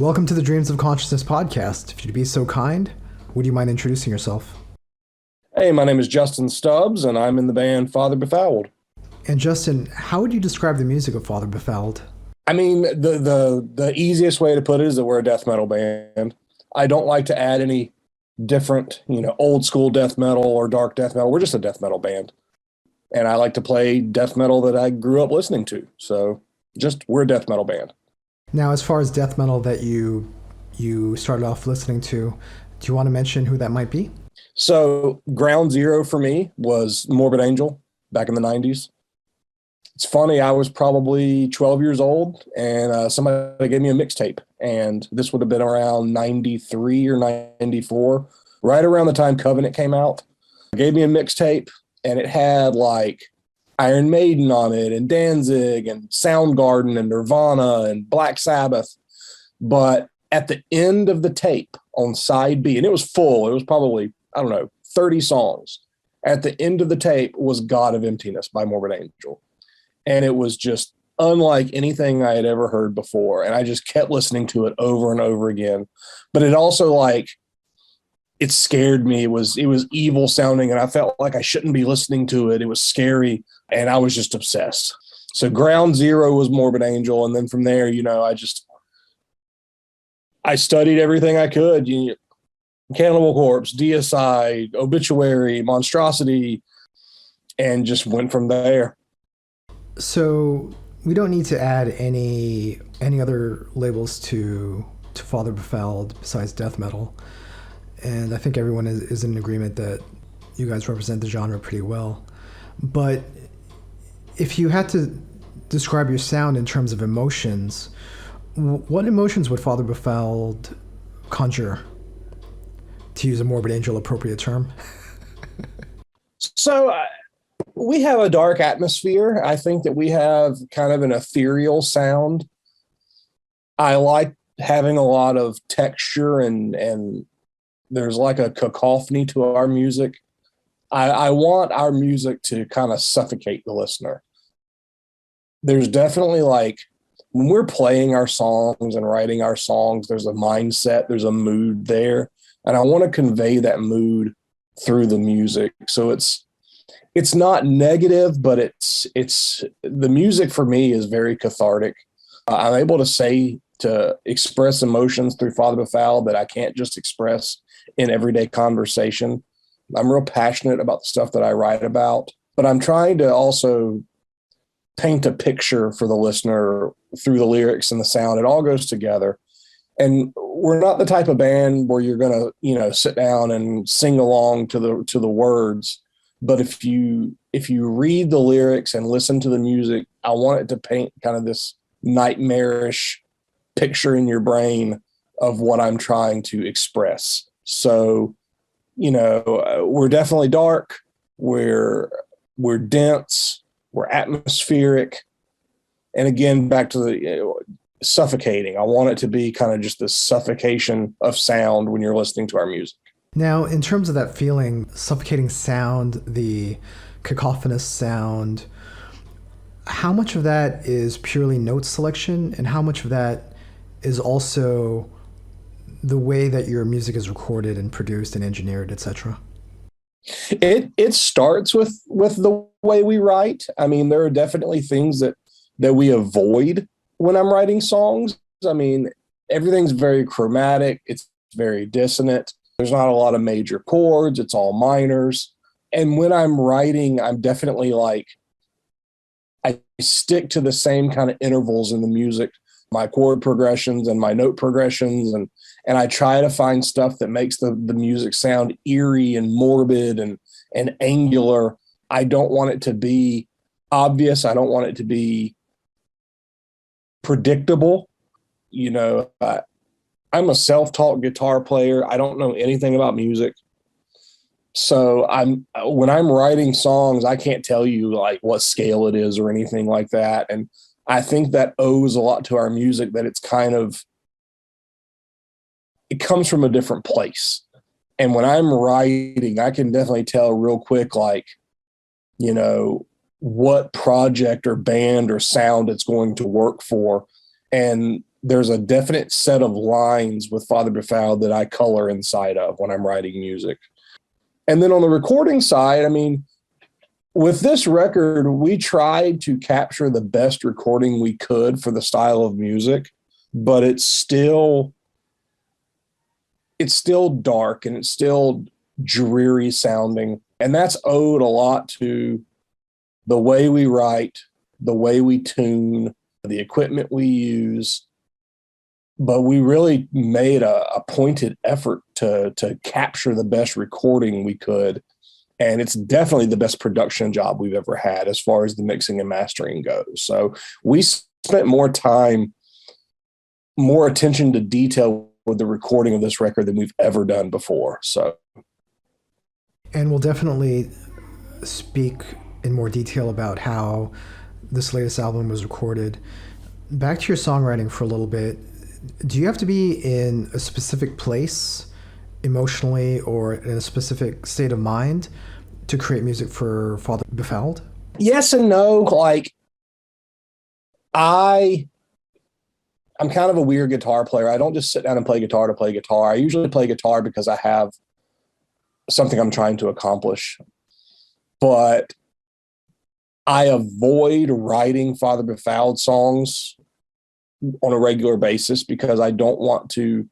Welcome to the Dreams of Consciousness podcast. If you'd be so kind, would you mind introducing yourself? Hey, my name is Justin Stubbs, and I'm in the band Father Befouled. And Justin, how would you describe the music of Father Befouled? I mean, the easiest way to put it is that we're a death metal band. I don't like to add any different, old school death metal or dark death metal. We're just a death metal band. And I like to play death metal that I grew up listening to. So we're a death metal band. Now, as far as death metal that you started off listening to, do you want to mention who that might be? So ground zero for me was Morbid Angel back in the 90s. It's funny, I was probably 12 years old, and somebody gave me a mixtape, and this would have been around 93 or 94, right around the time Covenant came out. They gave me a mixtape, and it had like Iron Maiden on it, and Danzig, and Soundgarden, and Nirvana, and Black Sabbath. But at the end of the tape on side B, and it was full, it was probably, 30 songs. At the end of the tape was God of Emptiness by Morbid Angel. And it was just unlike anything I had ever heard before. And I just kept listening to it over and over again. But it also it scared me. It was evil sounding, and I felt like I shouldn't be listening to it. It was scary, and I was just obsessed. So ground zero was Morbid Angel. And then from there, I studied everything I could. Cannibal Corpse, Deicide, Obituary, Monstrosity, and just went from there. So we don't need to add any other labels to Father Befouled besides death metal. And I think everyone is in agreement that you guys represent the genre pretty well. But if you had to describe your sound in terms of emotions, what emotions would Father Befouled conjure, to use a Morbid Angel appropriate term? So we have a dark atmosphere. I think that we have kind of an ethereal sound. I like having a lot of texture, and there's like a cacophony to our music. I want our music to kind of suffocate the listener. There's definitely when we're playing our songs and writing our songs, there's a mindset, there's a mood there. And I want to convey that mood through the music. So it's not negative, but it's the music for me is very cathartic. I'm able to express emotions through Father Befouled that I can't just express in everyday conversation. I'm real passionate about the stuff that I write about, but I'm trying to also paint a picture for the listener through the lyrics and the sound. It all goes together. And we're not the type of band where you're going to, sit down and sing along to the words. But if you read the lyrics and listen to the music, I want it to paint kind of this nightmarish picture in your brain of what I'm trying to express. So, we're definitely dark. We're dense. We're atmospheric. And again, back to the suffocating. I want it to be kind of just this suffocation of sound when you're listening to our music. Now, in terms of that feeling, suffocating sound, the cacophonous sound, how much of that is purely note selection, and how much of that is also the way that your music is recorded and produced and engineered, etc.? It starts with the way we write. I mean, there are definitely things that we avoid when I'm writing songs. I mean, everything's very chromatic. It's very dissonant. There's not a lot of major chords. It's all minors. And when I'm writing, I'm definitely I stick to the same kind of intervals in the music, my chord progressions and my note progressions. And I try to find stuff that makes the music sound eerie and morbid and angular. I don't want it to be obvious. I don't want it to be predictable. I'm a self-taught guitar player. I don't know anything about music. So when I'm writing songs, I can't tell you what scale it is or anything like that. And I think that owes a lot to our music, that it comes from a different place. And when I'm writing, I can definitely tell real quick, what project or band or sound it's going to work for. And there's a definite set of lines with Father Befouled that I color inside of when I'm writing music. And then on the recording side, I mean, with this record, we tried to capture the best recording we could for the style of music, but it's still dark and it's still dreary sounding. And that's owed a lot to the way we write, the way we tune, the equipment we use. But we really made a pointed effort to capture the best recording we could. And it's definitely the best production job we've ever had as far as the mixing and mastering goes. So we spent more time, more attention to detail with the recording of this record than we've ever done before. So, and we'll definitely speak in more detail about how this latest album was recorded. Back to your songwriting for a little bit. Do you have to be in a specific place emotionally or in a specific state of mind to create music for Father Befouled? Yes and no. Like, I'm kind of a weird guitar player. I don't just sit down and play guitar to play guitar. I usually play guitar because I have something I'm trying to accomplish. But I avoid writing Father Befouled songs on a regular basis because I don't want to.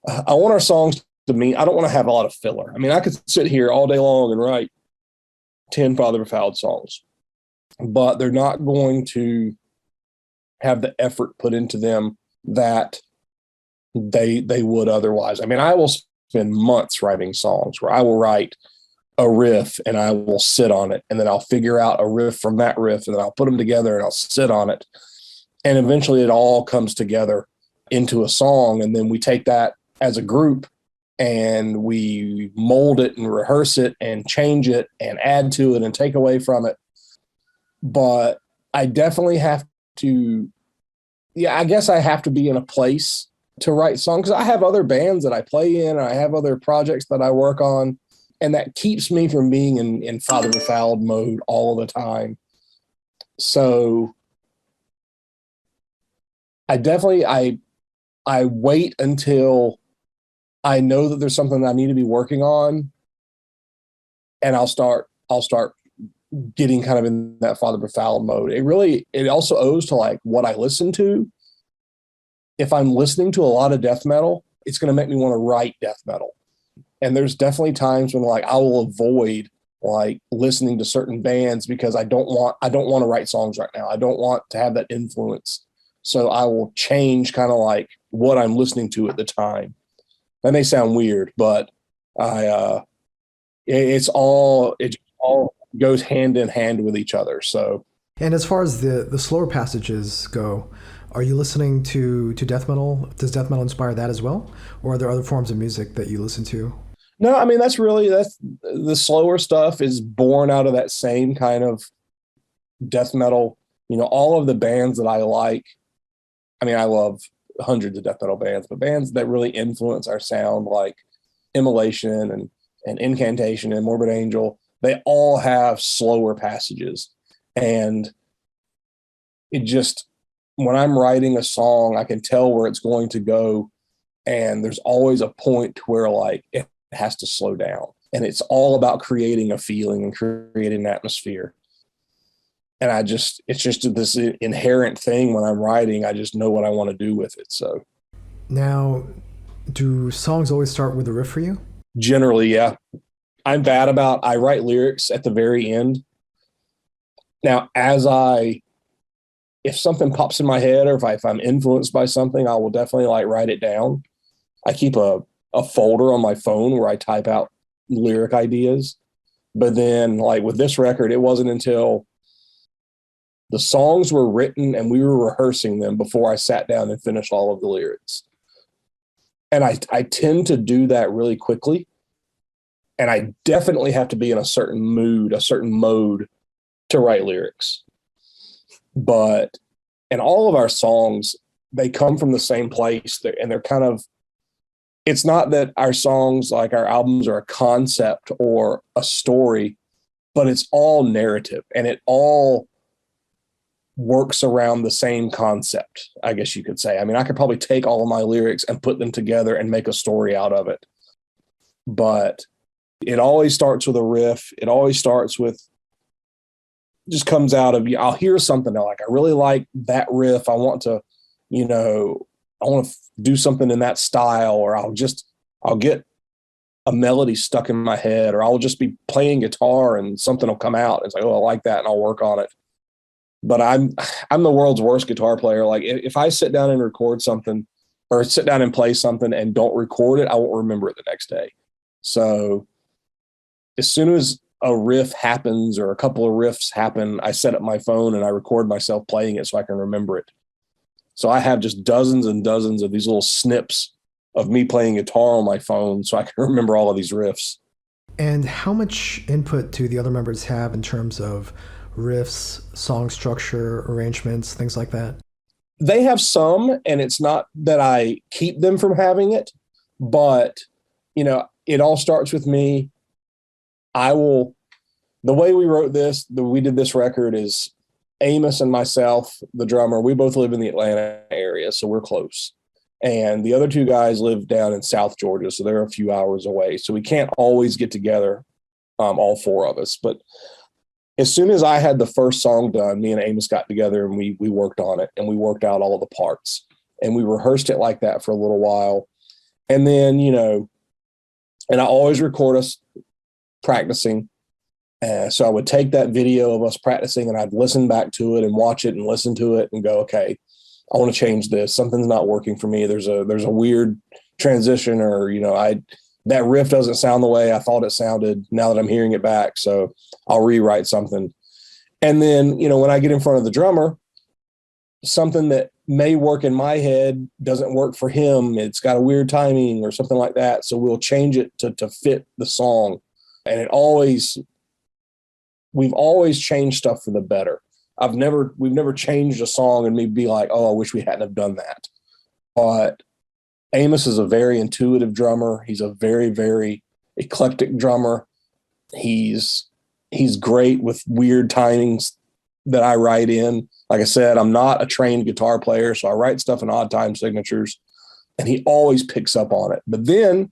I want our songs to mean, I don't want to have a lot of filler. I mean, I could sit here all day long and write 10 Father Befouled songs, but they're not going to have the effort put into them that they would otherwise. I mean, I will spend months writing songs where I will write a riff and I will sit on it, and then I'll figure out a riff from that riff, and then I'll put them together and I'll sit on it. And eventually it all comes together into a song. And then we take that as a group and we mold it and rehearse it and change it and add to it and take away from it. But I definitely have to, I guess I have to be in a place to write songs. I have other bands that I play in, and I have other projects that I work on, and that keeps me from being in Father Befouled mode all the time. So I definitely, I wait until I know that there's something that I need to be working on, and I'll start getting kind of in that Father Befouled mode. It also owes to like what I listen to. If I'm listening to a lot of death metal, it's going to make me want to write death metal. And there's definitely times when like I will avoid like listening to certain bands because I don't want to write songs right now. I don't want to have that influence. So I will change kind of like what I'm listening to at the time. That may sound weird, but it all goes hand in hand with each other. So, and as far as the slower passages go, are you listening to death metal? Does death metal inspire that as well, or are there other forms of music that you listen to? No, I mean that's the slower stuff is born out of that same kind of death metal. You know, all of the bands that I like. I mean, I love hundreds of death metal bands, but bands that really influence our sound, like Immolation and Incantation and Morbid Angel, they all have slower passages. And it just, when I'm writing a song, I can tell where it's going to go. And there's always a point where like it has to slow down. And it's all about creating a feeling and creating an atmosphere. And it's just this inherent thing when I'm writing. I just know what I want to do with it. So now, do songs always start with a riff for you? Generally, yeah. I'm bad about, I write lyrics at the very end. Now, if something pops in my head, or if I'm influenced by something, I will definitely like write it down. I keep a folder on my phone where I type out lyric ideas. But then like with this record, it wasn't until the songs were written and we were rehearsing them before I sat down and finished all of the lyrics. And I tend to do that really quickly. And I definitely have to be in a certain mood, a certain mode to write lyrics. But in all of our songs, they come from the same place. And they're kind of, it's not that our songs, like our albums, are a concept or a story, but it's all narrative. And it all works around the same concept, I guess you could say. I mean, I could probably take all of my lyrics and put them together and make a story out of it. But it always starts with a riff. It always starts with, just comes out of, I'll hear something like, I really like that riff. I want to, I want to do something in that style, or I'll get a melody stuck in my head, or I'll just be playing guitar and something will come out. It's like, oh, I like that, and I'll work on it. But I'm the world's worst guitar player. Like, if I sit down and record something, or sit down and play something and don't record it, I won't remember it the next day. So as soon as a riff happens or a couple of riffs happen, I set up my phone and I record myself playing it so I can remember it. So I have just dozens and dozens of these little snips of me playing guitar on my phone so I can remember all of these riffs. And how much input do the other members have in terms of riffs, song structure, arrangements, things like that? They have some, and it's not that I keep them from having it, but, it all starts with me. The way we wrote this, we did this record is Amos and myself, the drummer, we both live in the Atlanta area, so we're close. And the other two guys live down in South Georgia, so they're a few hours away. So we can't always get together, all four of us. But as soon as I had the first song done, me and Amos got together and we worked on it, and we worked out all of the parts. And we rehearsed it like that for a little while. And then, and I always record us practicing. So I would take that video of us practicing and I'd listen back to it and watch it and listen to it and go, okay, I want to change this. Something's not working for me. There's a weird transition, or, that riff doesn't sound the way I thought it sounded now that I'm hearing it back. So I'll rewrite something. And then, when I get in front of the drummer, something that may work in my head doesn't work for him. It's got a weird timing or something like that. So we'll change it to fit the song. And we've always changed stuff for the better. We've never changed a song and me be like, oh, I wish we hadn't have done that. But Amos is a very intuitive drummer. He's a very, very eclectic drummer. He's great with weird timings that I write in. Like I said, I'm not a trained guitar player, so I write stuff in odd time signatures, and he always picks up on it. But then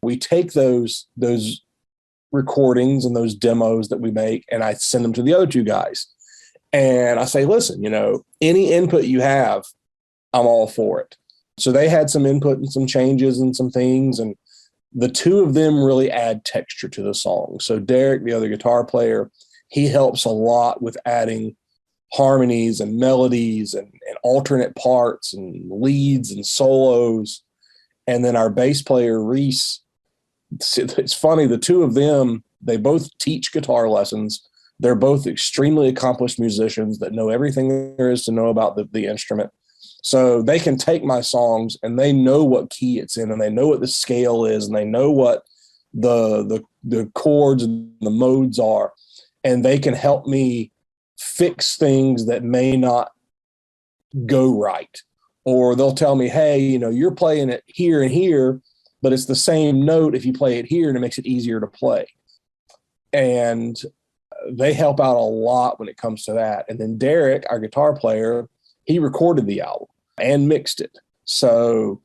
we take those recordings and those demos that we make, and I send them to the other two guys. And I say, listen, any input you have, I'm all for it. So they had some input and some changes and some things, and the two of them really add texture to the song. So Derek, the other guitar player, he helps a lot with adding harmonies and melodies and alternate parts and leads and solos. And then our bass player, Reese, it's funny, the two of them, they both teach guitar lessons. They're both extremely accomplished musicians that know everything there is to know about the instrument. So they can take my songs and they know what key it's in, and they know what the scale is, and they know what the chords and the modes are. And they can help me fix things that may not go right. Or they'll tell me, hey, you're playing it here and here, but it's the same note if you play it here, and it makes it easier to play. And they help out a lot when it comes to that. And then Derek, our guitar player, he recorded the album and mixed it. So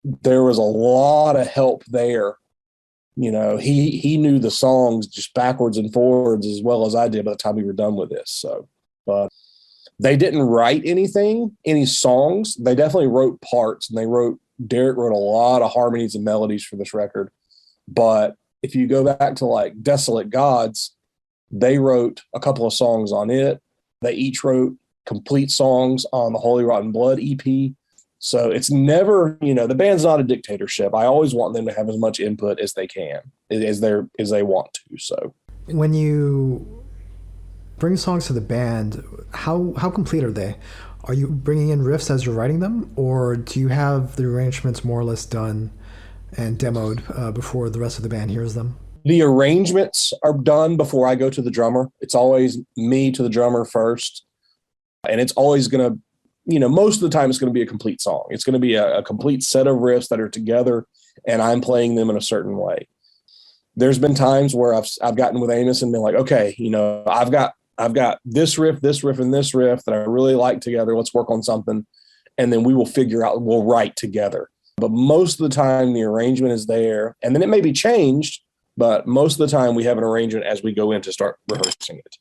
there was a lot of help there. He knew the songs just backwards and forwards as well as I did by the time we were done with this. So, but they didn't write any songs. They definitely wrote parts, and Derek wrote a lot of harmonies and melodies for this record. But if you go back to like Desolate Gods, they wrote a couple of songs on it. They each wrote complete songs on the Holy Rotten Blood EP. So it's never, the band's not a dictatorship. I always want them to have as much input as they can, as they want to. So when you bring songs to the band, how complete are they? Are you bringing in riffs as you're writing them, or do you have the arrangements more or less done and demoed before the rest of the band hears them? The arrangements are done before I go to the drummer. It's always me to the drummer first. And it's always going to, most of the time it's going to be a complete song. It's going to be a complete set of riffs that are together, and I'm playing them in a certain way. There's been times where I've gotten with Amos and been like, okay, I've got I've got this riff, and this riff that I really like together. Let's work on something. And then we will figure out, we'll write together. But most of the time, the arrangement is there. And then it may be changed, but most of the time we have an arrangement as we go in to start rehearsing it.